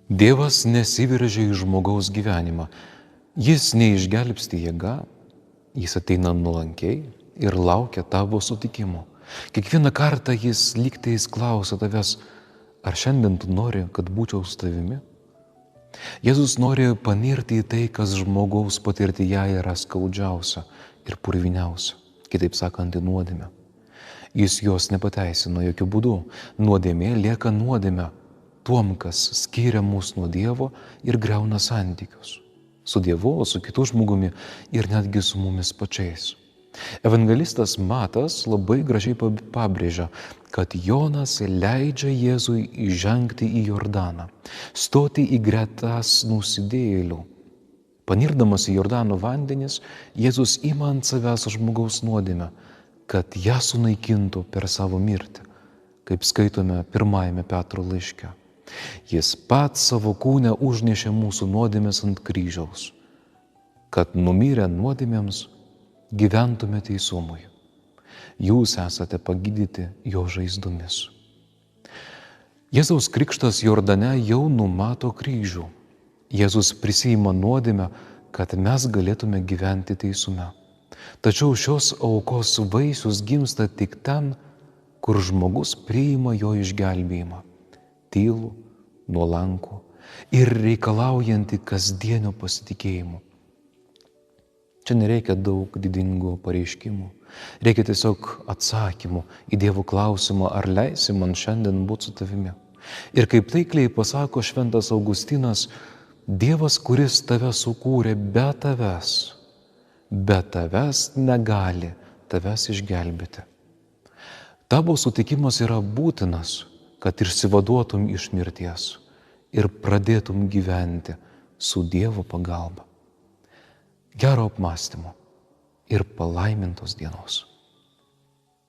Dievas nesiveržia į žmogaus gyvenimą. Jis neišgelbsti jėga, jis ateina nuolankiai ir laukia tavo sutikimo. Kiekvieną kartą jis lygtais klausia tavęs, ar šiandien tu nori, kad būčiau su tavimi? Jėzus nori panirti į tai, kas žmogaus patirtyje yra skaudžiausia ir purviniausia, kitaip sakant, į nuodėmę. Jis jos nepateisino jokių būdų. Nuodėmė lieka nuodėmė tuom, kas skiria mus nuo Dievo ir griauna santykius su Dievu, su kitu žmogumi ir netgi su mumis pačiais. Evangelistas Matas labai gražiai pabrėžia, kad Jonas leidžia Jėzui įžengti į Jordaną, stoti į gretas nusidėjėlių. Panirdamas į Jordano vandenis, Jėzus ima ant savęs žmogaus nuodėmę, kad ją sunaikintų per savo mirtį, kaip skaitome 1 Petro laiške. Jis pats savo kūne užnešė mūsų nuodėmes ant kryžiaus, kad numirę nuodėmėms gyventume teisumui. Jūs esate pagydyti jo žaizdomis. Jėzaus krikštas Jordane jau numato kryžių. Jėzus prisiima nuodėmę, kad mes galėtume gyventi teisume. Tačiau šios aukos vaisius gimsta tik ten, kur žmogus priima jo išgelbėjimą. Tylų, nuolankų ir reikalaujantį kasdienio pasitikėjimo. Čia nereikia daug didingų pareiškimų. Reikia tiesiog atsakymų į Dievo klausimą, ar leisi man šiandien būti su tavimi. Ir kaip taikliai pasako šventas Augustinas, Dievas, kuris tave sukūrė be tavęs negali tavęs išgelbėti. Tavo sutikimas yra būtinas, kad išsivaduotum iš mirties ir pradėtum gyventi su Dievo pagalba. Gero apmąstymo ir palaimintos dienos.